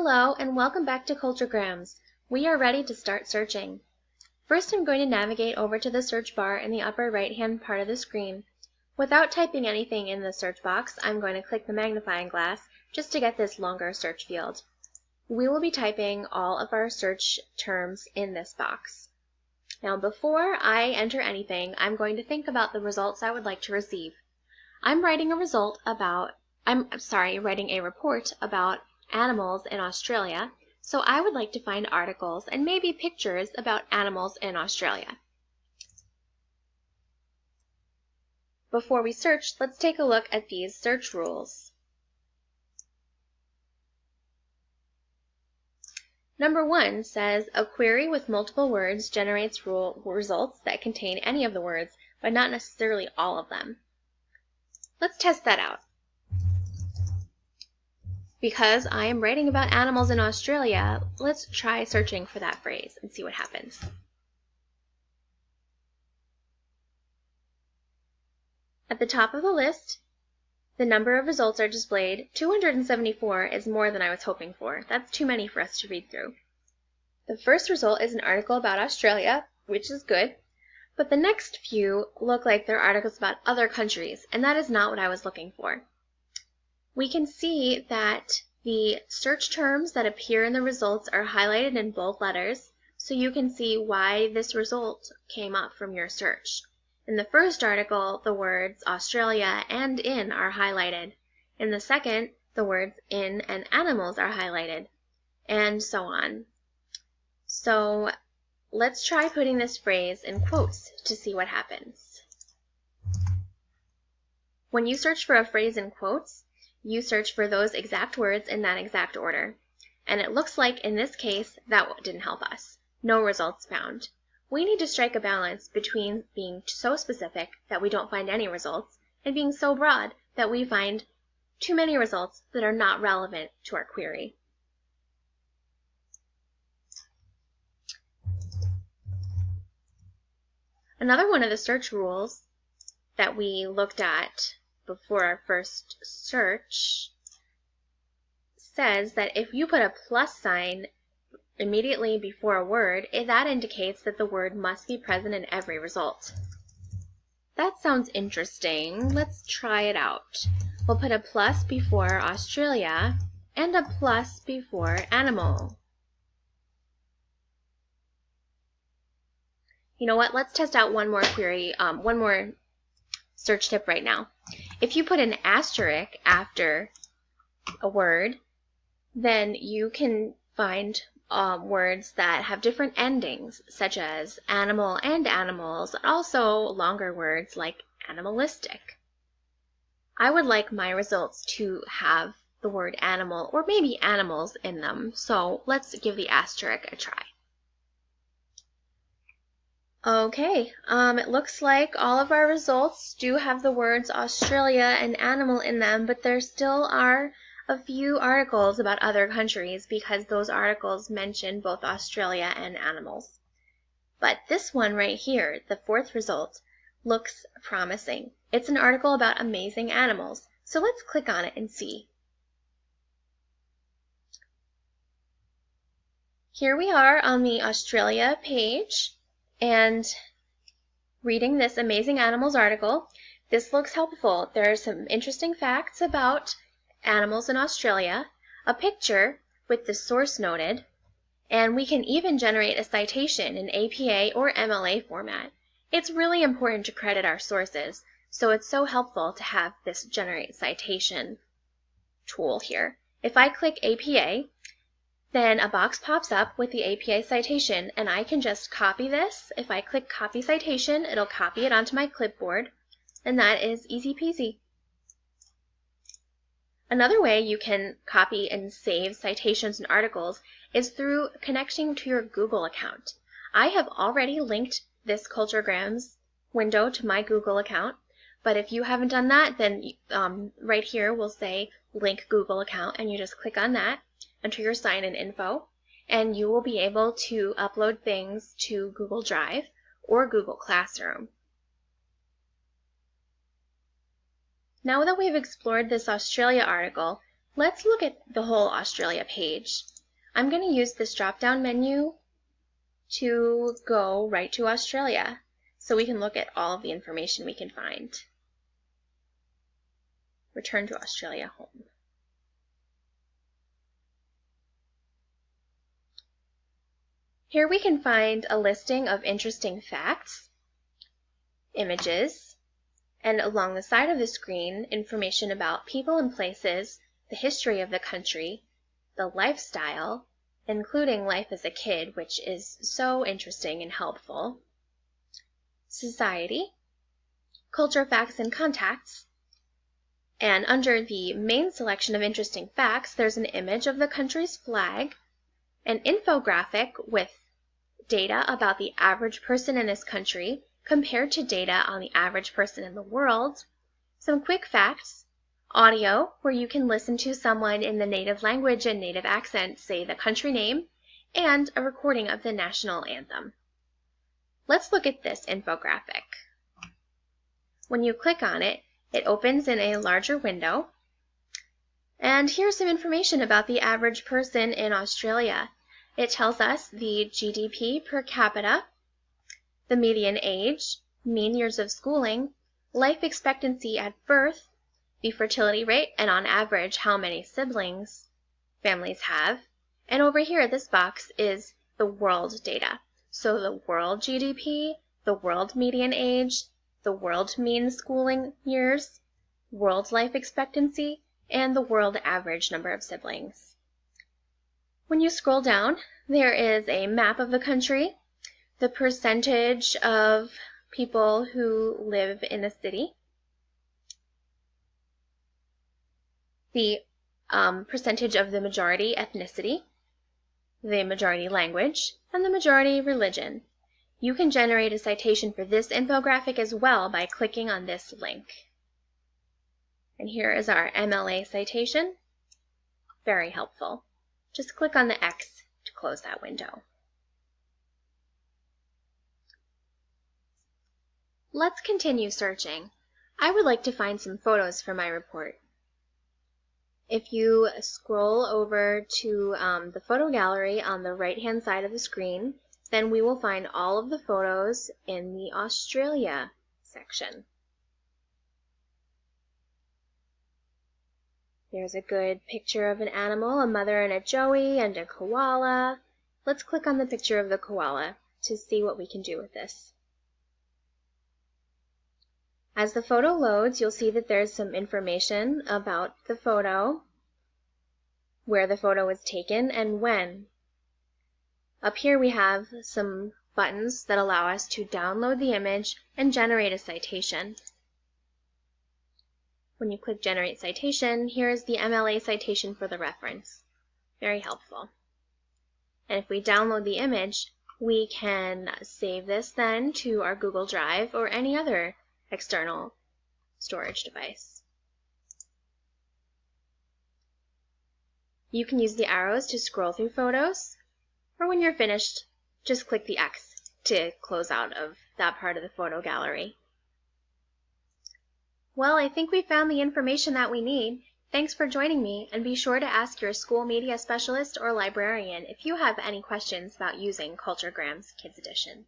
Hello and welcome back to CultureGrams. We are ready to start searching. First, I'm going to navigate over to the search bar in the upper right-hand part of the screen. Without typing anything in the search box, I'm going to click the magnifying glass just to get this longer search field. We will be typing all of our search terms in this box. Now, before I enter anything, I'm going to think about the results I would like to receive. I'm writing a report about animals in Australia, so I would like to find articles and maybe pictures about animals in Australia. Before we search, let's take a look at these search rules. Number 1 says, a query with multiple words generates results that contain any of the words, but not necessarily all of them. Let's test that out. Because I am writing about animals in Australia, let's try searching for that phrase and see what happens. At the top of the list, the number of results are displayed. 274 is more than I was hoping for. That's too many for us to read through. The first result is an article about Australia, which is good, but the next few look like they're articles about other countries, and that is not what I was looking for. We can see that the search terms that appear in the results are highlighted in bold letters, so you can see why this result came up from your search. In the first article, the words Australia and in are highlighted. In the second, the words in and animals are highlighted, and so on. So let's try putting this phrase in quotes to see what happens. When you search for a phrase in quotes, you search for those exact words in that exact order. And it looks like in this case, that didn't help us. No results found. We need to strike a balance between being so specific that we don't find any results and being so broad that we find too many results that are not relevant to our query. Another one of the search rules that we looked at before our first search says that if you put a plus sign immediately before a word, that indicates that the word must be present in every result. That sounds interesting. Let's try it out. We'll put a plus before Australia and a plus before animal. You know what? Let's test out one more search tip right now. If you put an asterisk after a word, then you can find words that have different endings, such as animal and animals, and also longer words like animalistic. I would like my results to have the word animal or maybe animals in them, so let's give the asterisk a try. Okay, it looks like all of our results do have the words Australia and animal in them, but there still are a few articles about other countries because those articles mention both Australia and animals. But this one right here, the fourth result, looks promising. It's an article about amazing animals, so let's click on it and see. Here we are on the Australia page. And reading this amazing animals article, this looks helpful. There are some interesting facts about animals in Australia, a picture with the source noted, and we can even generate a citation in APA or MLA format. It's really important to credit our sources, so it's so helpful to have this generate citation tool here. If I click APA, then a box pops up with the APA citation, and I can just copy this. If I click copy citation, it'll copy it onto my clipboard, and that is easy peasy. Another way you can copy and save citations and articles is through connecting to your Google account. I have already linked this CultureGrams window to my Google account, but if you haven't done that, then right here will say link Google account, and you just click on that. Enter your sign-in info, and you will be able to upload things to Google Drive or Google Classroom. Now that we've explored this Australia article, let's look at the whole Australia page. I'm going to use this drop-down menu to go right to Australia so we can look at all of the information we can find. Return to Australia home. Here we can find a listing of interesting facts, images, and along the side of the screen, information about people and places, the history of the country, the lifestyle, including life as a kid, which is so interesting and helpful, society, culture, facts, and contacts. And under the main selection of interesting facts, there's an image of the country's flag, an infographic with data about the average person in this country compared to data on the average person in the world, some quick facts, audio where you can listen to someone in the native language and native accent say the country name, and a recording of the national anthem. Let's look at this infographic. When you click on it, it opens in a larger window, and here's some information about the average person in Australia. It tells us the GDP per capita, the median age, mean years of schooling, life expectancy at birth, the fertility rate, and on average how many siblings families have. And over here, this box is the world data. So the world GDP, the world median age, the world mean schooling years, world life expectancy, and the world average number of siblings. When you scroll down, there is a map of the country, the percentage of people who live in a city, the percentage of the majority ethnicity, the majority language, and the majority religion. You can generate a citation for this infographic as well by clicking on this link. And here is our MLA citation. Very helpful. Just click on the X to close that window. Let's continue searching. I would like to find some photos for my report. If you scroll over to the photo gallery on the right-hand side of the screen, then we will find all of the photos in the Australia section. There's a good picture of an animal, a mother and a joey, and a koala. Let's click on the picture of the koala to see what we can do with this. As the photo loads, you'll see that there's some information about the photo, where the photo was taken, and when. Up here we have some buttons that allow us to download the image and generate a citation. When you click Generate Citation, here is the MLA citation for the reference. Very helpful. And if we download the image, we can save this then to our Google Drive or any other external storage device. You can use the arrows to scroll through photos, or when you're finished, just click the X to close out of that part of the photo gallery. Well, I think we found the information that we need. Thanks for joining me, and be sure to ask your school media specialist or librarian if you have any questions about using CultureGrams Kids Edition.